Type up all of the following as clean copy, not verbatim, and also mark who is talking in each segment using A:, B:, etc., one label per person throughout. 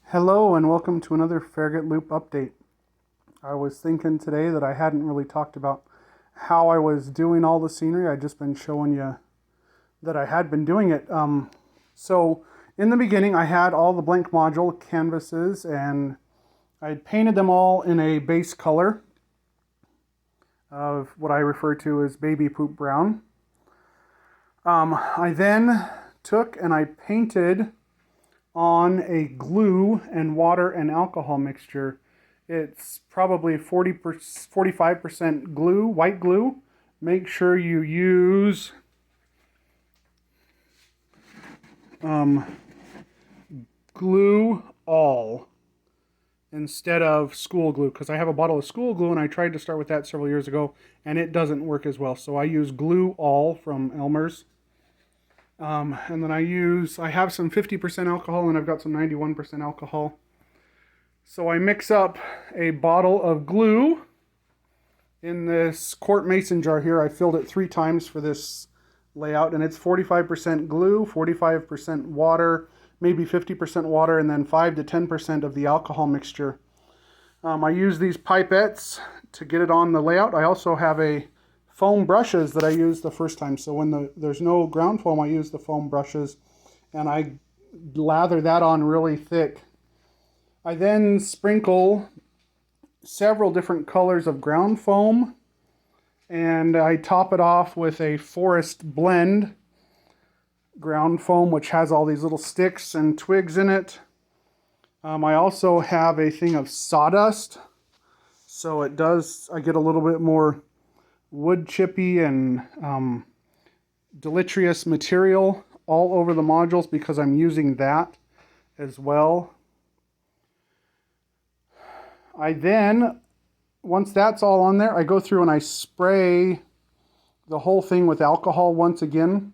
A: Hello and welcome to another Farragut Loop update. I was thinking today that I hadn't really talked about how I was doing all the scenery. I'd just been showing you that I had been doing it. So in the beginning I had all the blank module canvases and I painted them all in a base color of what I refer to as baby poop brown. I then took and I painted on a glue and water and alcohol mixture. It's probably 45% glue, white glue. Make sure you use glue all instead of school glue, because I have a bottle of school glue and I tried to start with that several years ago and it doesn't work as well. So I use glue all from Elmer's. And then I have some 50% alcohol and I've got some 91% alcohol. So I mix up a bottle of glue in this quart mason jar here. I filled it 3 times for this layout, and it's 45% glue, 45% water, maybe 50% water, and then 5 to 10% of the alcohol mixture. I use these pipettes to get it on the layout. I also have a foam brushes that I used the first time. So when there's no ground foam, I use the foam brushes and I lather that on really thick. I then sprinkle several different colors of ground foam and I top it off with a forest blend ground foam, which has all these little sticks and twigs in it. I also have a thing of sawdust, so I get a little bit more wood chippy and deleterious material all over the modules because I'm using that as well. I then, once that's all on there, I go through and I spray the whole thing with alcohol once again,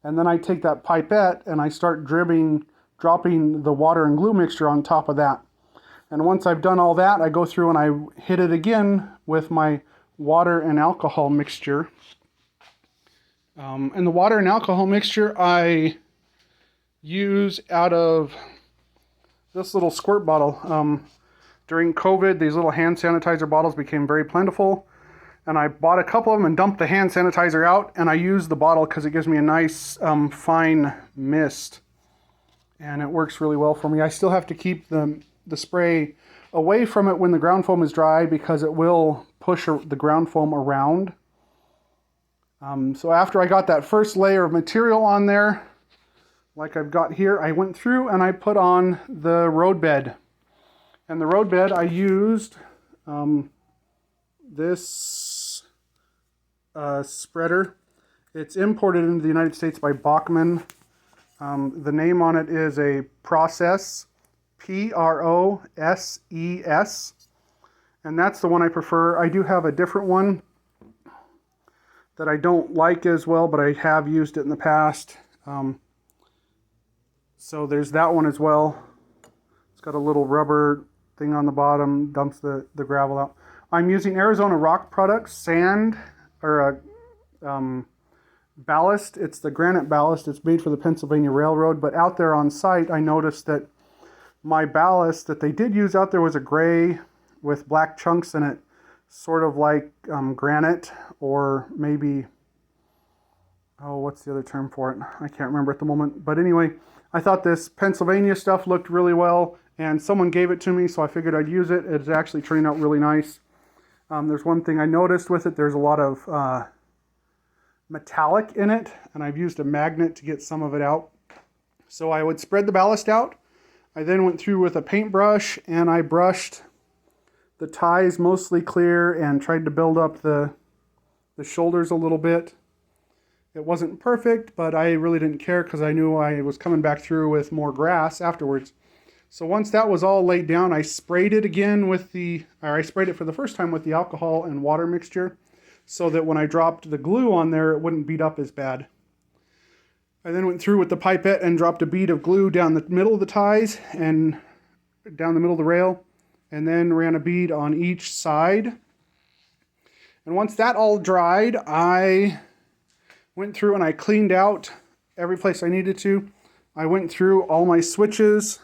A: and then I take that pipette and I start dropping the water and glue mixture on top of that. And once I've done all that, I go through and I hit it again with my water and alcohol mixture. And the water and alcohol mixture I use out of this little squirt bottle. During COVID, these little hand sanitizer bottles became very plentiful, and I bought a couple of them and dumped the hand sanitizer out, and I use the bottle because it gives me a nice fine mist, and it works really well for me. I still have to keep the spray away from it when the ground foam is dry because it will push the ground foam around. So after I got that first layer of material on there, like I've got here, I went through and I put on the road bed. And the road bed, I used this spreader. It's imported into the United States by Bachmann. The name on it is a Process, P-R-O-S-E-S, and that's the one I prefer. I do have a different one that I don't like as well, but I have used it in the past. So there's that one as well. It's got a little rubber thing on the bottom, dumps the gravel out. I'm using Arizona Rock Products sand, or ballast. It's the granite ballast. It's made for the Pennsylvania Railroad, but out there on site, I noticed that my ballast that they did use out there was a gray with black chunks in it, sort of like granite, or maybe, what's the other term for it? I can't remember at the moment. But anyway, I thought this Pennsylvania stuff looked really well, and someone gave it to me, so I figured I'd use it. It's actually turning out really nice. There's one thing I noticed with it. There's a lot of metallic in it, and I've used a magnet to get some of it out. So I would spread the ballast out. I then went through with a paintbrush and I brushed the ties mostly clear and tried to build up the shoulders a little bit. It wasn't perfect, but I really didn't care because I knew I was coming back through with more grass afterwards. So once that was all laid down, I sprayed it again I sprayed it for the first time with the alcohol and water mixture so that when I dropped the glue on there, it wouldn't beat up as bad. I then went through with the pipette and dropped a bead of glue down the middle of the ties and down the middle of the rail, and then ran a bead on each side. And once that all dried, I went through and I cleaned out every place I needed to. I went through all my switches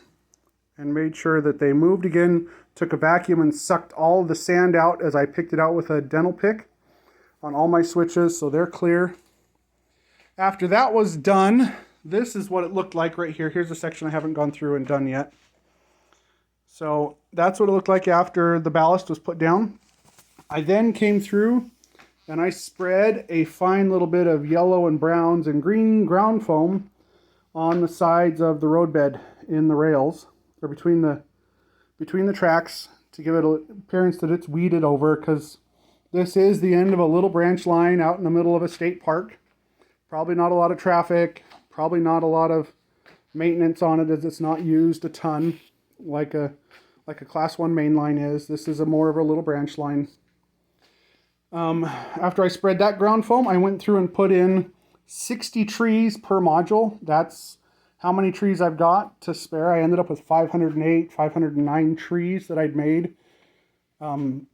A: and made sure that they moved again. Took a vacuum and sucked all of the sand out as I picked it out with a dental pick on all my switches, so they're clear. After that was done, this is what it looked like right here. Here's a section I haven't gone through and done yet. So that's what it looked like after the ballast was put down. I then came through and I spread a fine little bit of yellow and browns and green ground foam on the sides of the roadbed in the rails, or between the tracks, to give it an appearance that it's weeded over, because this is the end of a little branch line out in the middle of a state park. Probably not a lot of traffic, probably not a lot of maintenance on it, as it's not used a ton like a class 1 main line is. This is more of a little branch line. After I spread that ground foam, I went through and put in 60 trees per module. That's how many trees I've got to spare. I ended up with 508, 509 trees that I'd made. And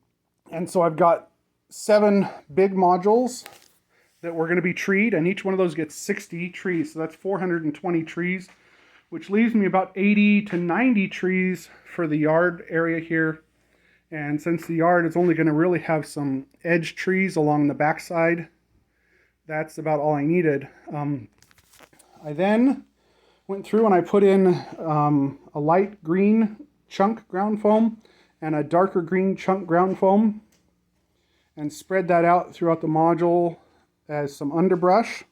A: so I've got 7 big modules that were going to be treed, and each one of those gets 60 trees. So that's 420 trees, which leaves me about 80 to 90 trees for the yard area here. And since the yard is only going to really have some edge trees along the backside, that's about all I needed. I then went through and I put in a light green chunk ground foam and a darker green chunk ground foam, and spread that out throughout the module as some underbrush.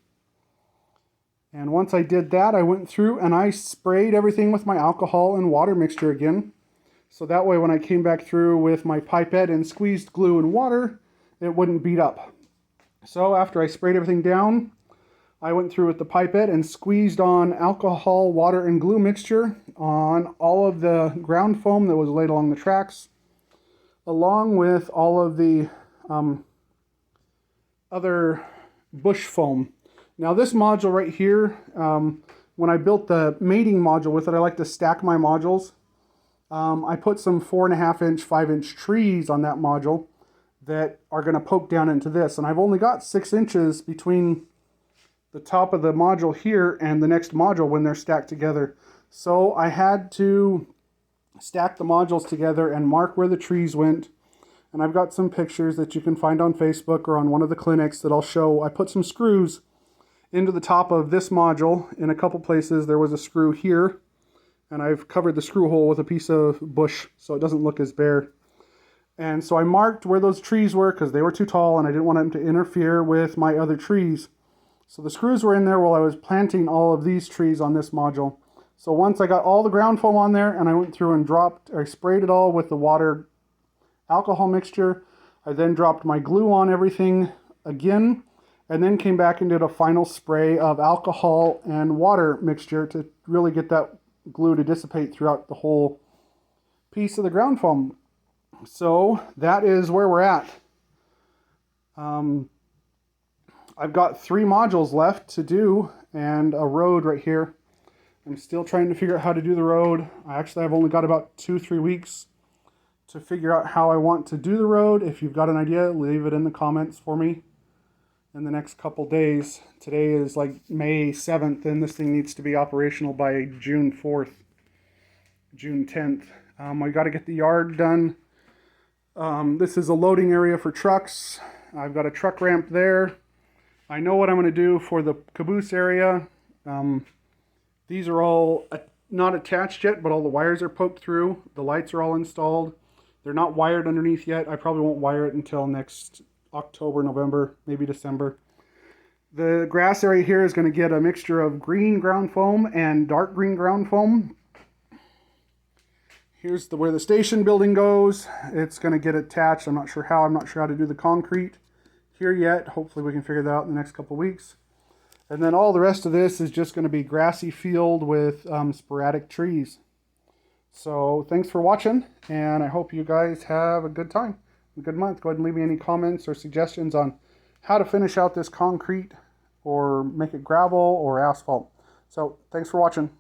A: And once I did that, I went through and I sprayed everything with my alcohol and water mixture again. So that way when I came back through with my pipette and squeezed glue and water, it wouldn't beat up. So after I sprayed everything down, I went through with the pipette and squeezed on alcohol, water, and glue mixture on all of the ground foam that was laid along the tracks, along with all of the other bush foam. Now this module right here, when I built the mating module with it, I like to stack my modules. I put some 4.5 inch, 5 inch trees on that module that are going to poke down into this. And I've only got 6 inches between the top of the module here and the next module when they're stacked together. So I had to stack the modules together and mark where the trees went. And I've got some pictures that you can find on Facebook or on one of the clinics that I'll show. I put some screws into the top of this module. In a couple places there was a screw here, and I've covered the screw hole with a piece of bush so it doesn't look as bare. And so I marked where those trees were because they were too tall and I didn't want them to interfere with my other trees. So the screws were in there while I was planting all of these trees on this module. So once I got all the ground foam on there and I went through and I sprayed it all with the water alcohol mixture, I then dropped my glue on everything again, and then came back and did a final spray of alcohol and water mixture to really get that glue to dissipate throughout the whole piece of the ground foam. So that is where we're at. I've got 3 modules left to do and a road right here. I'm still trying to figure out how to do the road. I've only got about 2-3 weeks to figure out how I want to do the road. If you've got an idea, leave it in the comments for me in the next couple days. Today is like May 7th, and this thing needs to be operational by June 4th, June 10th. I got to get the yard done. This is a loading area for trucks. I've got a truck ramp there. I know what I'm going to do for the caboose area. These are all not attached yet, but all the wires are poked through. The lights are all installed. They're not wired underneath yet. I probably won't wire it until next October, November, maybe December. The grass area here is going to get a mixture of green ground foam and dark green ground foam. Here's where the station building goes. It's going to get attached. I'm not sure how. I'm not sure how to do the concrete here yet. Hopefully we can figure that out in the next couple weeks. And then all the rest of this is just going to be grassy field with sporadic trees. So thanks for watching, and I hope you guys have a good time, a good month. Go ahead and leave me any comments or suggestions on how to finish out this concrete or make it gravel or asphalt. So thanks for watching.